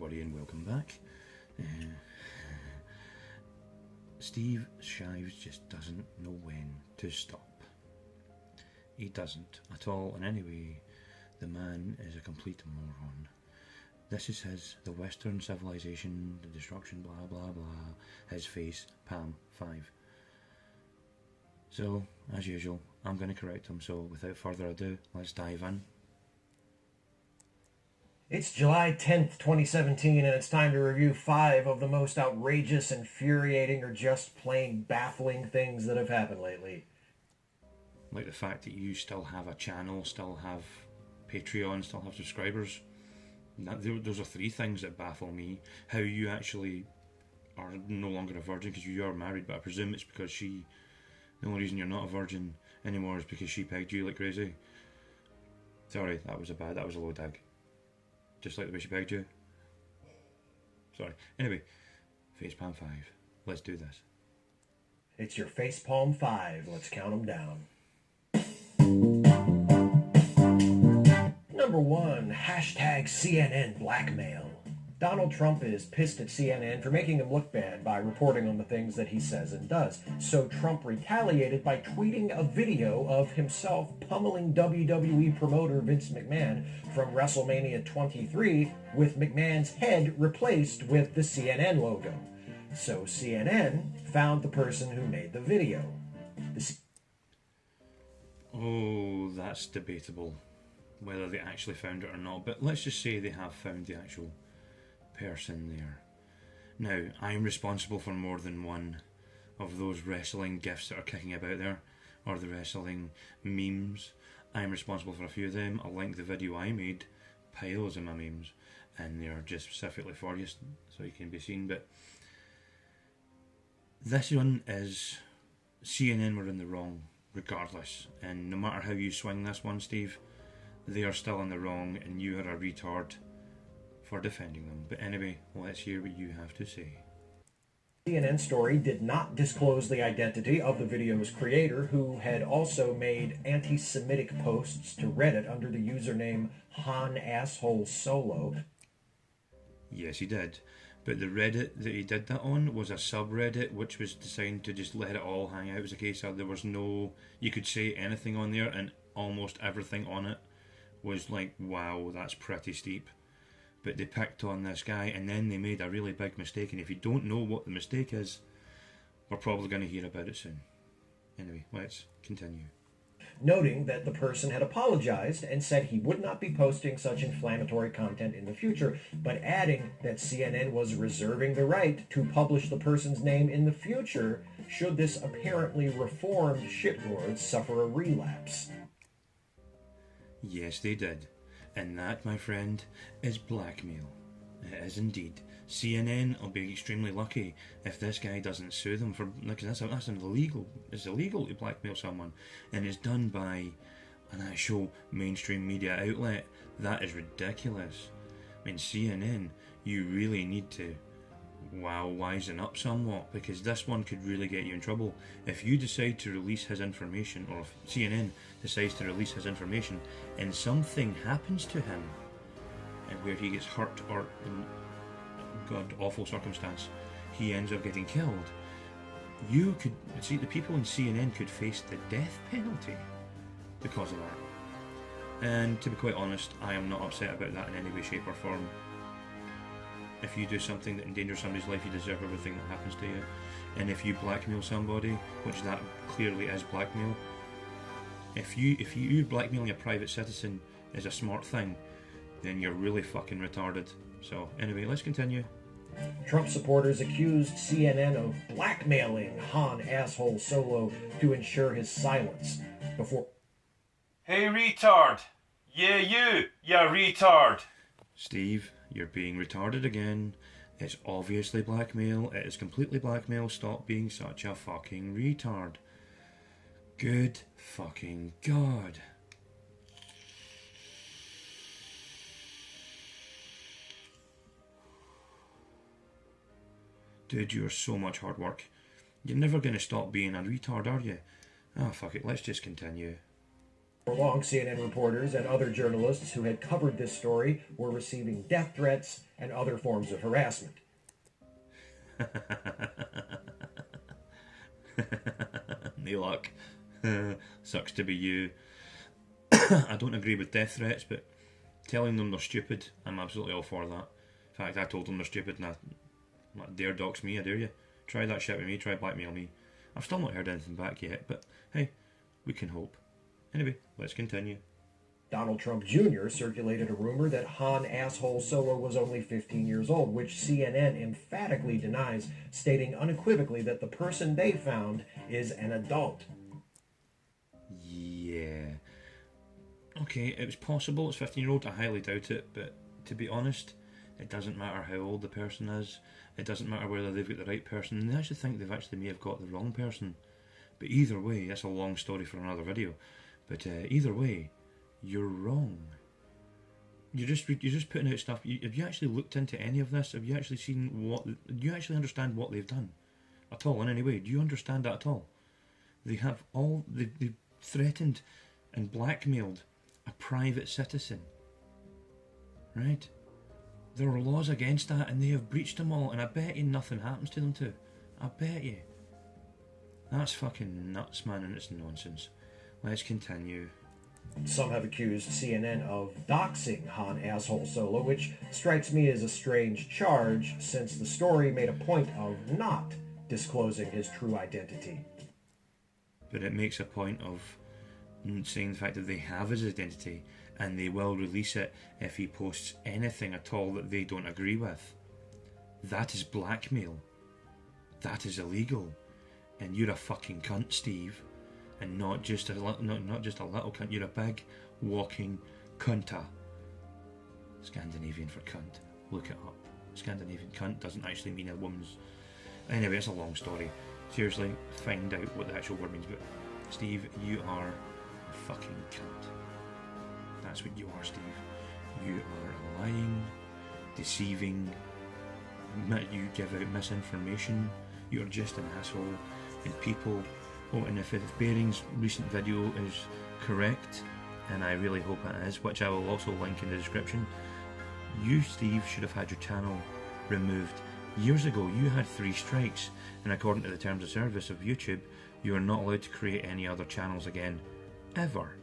everybody and welcome back. Steve Shives just doesn't know when to stop. He doesn't at all, and anyway, the man is a complete moron. This is his, the Western civilization, the destruction, blah blah blah, his face, Palm 5. So, as usual, I'm going to correct him, so without further ado, let's dive in. It's July 10th, 2017, and it's time to review 5 of the most outrageous, infuriating, or just plain baffling things that have happened lately. Like the fact that you still have a channel, still have Patreon, still have subscribers. Those are 3 things that baffle me. How you actually are no longer a virgin, because you are married, but I presume it's because the only reason you're not a virgin anymore is because she pegged you like crazy. Sorry, that was a low dig. Just like the way she pegged you. Sorry. Anyway, Facepalm 5. Let's do this. It's your Facepalm 5. Let's count them down. Number 1, hashtag CNN blackmail. Donald Trump is pissed at CNN for making him look bad by reporting on the things that he says and does. So Trump retaliated by tweeting a video of himself pummeling WWE promoter Vince McMahon from WrestleMania 23 with McMahon's head replaced with the CNN logo. So CNN found the person who made the video. Oh, that's debatable, whether they actually found it or not, but let's just say they have found the actual person there. Now, I'm responsible for more than one of those wrestling gifs that are kicking about there, or the wrestling memes. I'm responsible for a few of them. I'll link the video I made, piles of my memes, and they're just specifically for you so you can be seen. But this one is, CNN were in the wrong regardless, and no matter how you swing this one, Steve, they are still in the wrong, and you are a retard for defending them. But anyway, let's hear what you have to say. CNN story did not disclose the identity of the video's creator, who had also made anti-Semitic posts to Reddit under the username HanAssholeSolo. Yes, he did. But the Reddit that he did that on was a subreddit which was designed to just let it all hang out. It was a case of there was no... You could say anything on there and almost everything on it was like, wow, that's pretty steep. But they picked on this guy and then they made a really big mistake, and if you don't know what the mistake is, we're probably going to hear about it soon. Anyway, let's continue. Noting that the person had apologized and said he would not be posting such inflammatory content in the future, but adding that CNN was reserving the right to publish the person's name in the future should this apparently reformed shitlord suffer a relapse. Yes, they did. And that, my friend, is blackmail. It is indeed. CNN will be extremely lucky if this guy doesn't sue them for, because that's illegal. It's illegal to blackmail someone, and it's done by an actual mainstream media outlet. That is ridiculous. I mean, CNN, you really need to wisen up somewhat, because this one could really get you in trouble. If you decide to release his information, or if CNN decides to release his information and something happens to him and where he gets hurt or in god awful circumstance he ends up getting killed, you could see the people in CNN could face the death penalty because of that. And to be quite honest, I am not upset about that in any way, shape or form. If you do something that endangers somebody's life, you deserve everything that happens to you. And if you blackmail somebody, which that clearly is blackmail, if you blackmailing a private citizen is a smart thing, then you're really fucking retarded. So anyway, let's continue. Trump supporters accused CNN of blackmailing HanAssholeSolo to ensure his silence before... Hey retard! Yeah, you retard! Steve, you're being retarded again. It's obviously blackmail. It is completely blackmail. Stop being such a fucking retard. Good fucking God. Dude, you're so much hard work. You're never going to stop being a retard, are you? Ah, fuck it, let's just continue. For long, CNN reporters and other journalists who had covered this story were receiving death threats and other forms of harassment. No luck. Sucks to be you. I don't agree with death threats, but telling them they're stupid, I'm absolutely all for that. In fact, I told them they're stupid and I dare dox me, I dare you. Try that shit with me, try blackmail me. I've still not heard anything back yet, but hey, we can hope. Anyway, let's continue. Donald Trump Jr. circulated a rumor that Han Asshole Solo was only 15 years old, which CNN emphatically denies, stating unequivocally that the person they found is an adult. Yeah. Okay, it was possible it's 15-year-old, I highly doubt it, but to be honest, it doesn't matter how old the person is, it doesn't matter whether they've got the right person, and they actually think they've actually may have got the wrong person. But either way, that's a long story for another video, but either way, you're wrong. You're just putting out stuff. Have you actually looked into any of this? Have you actually seen what? Do you actually understand what they've done at all? In any way, do you understand that at all? They've threatened and blackmailed a private citizen. Right? There are laws against that, and they have breached them all. And I bet you nothing happens to them too. I bet you. That's fucking nuts, man, and it's nonsense. Let's continue. Some have accused CNN of doxing Han Asshole Solo, which strikes me as a strange charge, since the story made a point of not disclosing his true identity. But it makes a point of saying the fact that they have his identity, and they will release it if he posts anything at all that they don't agree with. That is blackmail. That is illegal. And you're a fucking cunt, Steve. And not just a little cunt, you're a big walking cunter. Scandinavian for cunt. Look it up. Scandinavian cunt doesn't actually mean a woman's. Anyway, it's a long story. Seriously, find out what the actual word means. But Steve, you are a fucking cunt. That's what you are, Steve. You are lying, deceiving, you give out misinformation, you're just an asshole, and people. Oh, and if Baring's recent video is correct, and I really hope it is, which I will also link in the description, you, Steve, should have had your channel removed years ago. You had 3 strikes, and according to the terms of service of YouTube, you are not allowed to create any other channels again, ever.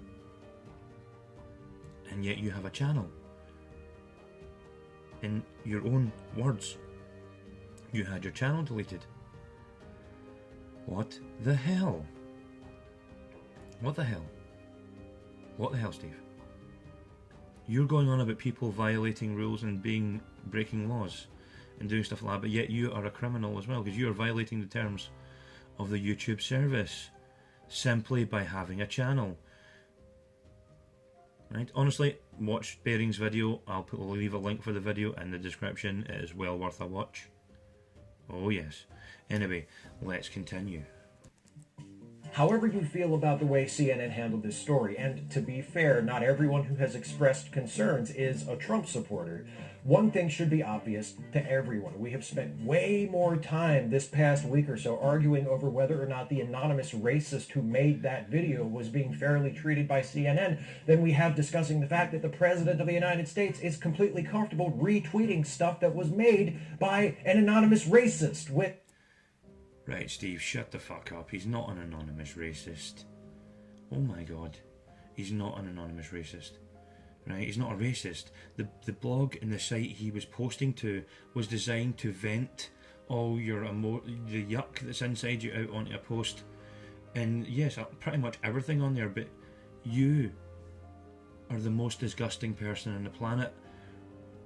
And yet you have a channel. In your own words, you had your channel deleted. What the hell? What the hell? What the hell, Steve? You're going on about people violating rules and breaking laws and doing stuff like that, but yet you are a criminal as well, because you are violating the terms of the YouTube service simply by having a channel. Right? Honestly, watch Baring's video. I'll leave a link for the video in the description. It is well worth a watch. Oh yes. Anyway, let's continue. However you feel about the way CNN handled this story, and to be fair, not everyone who has expressed concerns is a Trump supporter, one thing should be obvious to everyone. We have spent way more time this past week or so arguing over whether or not the anonymous racist who made that video was being fairly treated by CNN than we have discussing the fact that the President of the United States is completely comfortable retweeting stuff that was made by an anonymous racist with... Right, Steve, shut the fuck up. He's not an anonymous racist. Oh my god. He's not an anonymous racist. Right, he's not a racist. The blog and the site he was posting to was designed to vent all your the yuck that's inside you out onto a post. And yes, pretty much everything on there, but you are the most disgusting person on the planet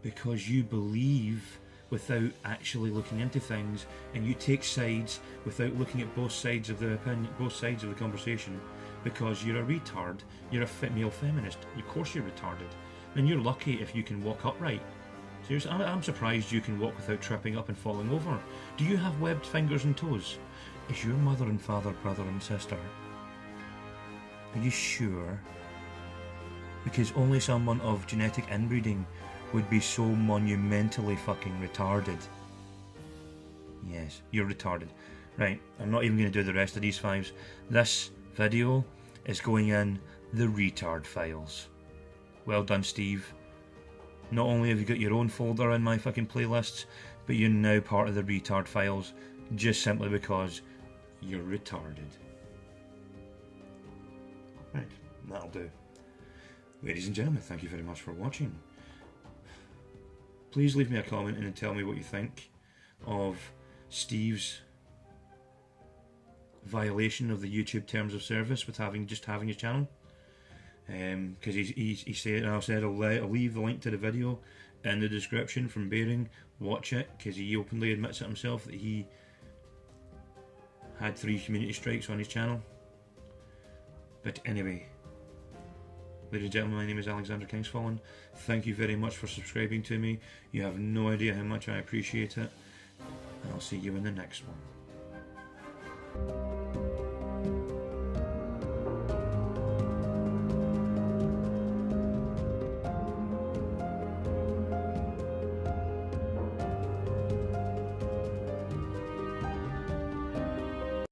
because you believe without actually looking into things, and you take sides without looking at both sides of the opinion, both sides of the conversation, because you're a retard. You're a male feminist. Of course you're retarded. And you're lucky if you can walk upright. Seriously, I'm surprised you can walk without tripping up and falling over. Do you have webbed fingers and toes? Is your mother and father brother and sister? Are you sure? Because only someone of genetic inbreeding would be so monumentally fucking retarded. Yes, you're retarded. Right, I'm not even going to do the rest of these 5s. This video is going in The Retard Files. Well done, Steve. Not only have you got your own folder in my fucking playlists, but you're now part of the Retard Files, just simply because you're retarded. Right, that'll do. Ladies and gentlemen, thank you very much for watching. Please leave me a comment and tell me what you think of Steve's violation of the YouTube terms of service with having his channel. Because he said, I'll leave the link to the video in the description from Bearing. Watch it, because he openly admits it himself that he had 3 community strikes on his channel. But anyway, ladies and gentlemen, my name is Alexander Kingsfallen. Thank you very much for subscribing to me. You have no idea how much I appreciate it. And I'll see you in the next one.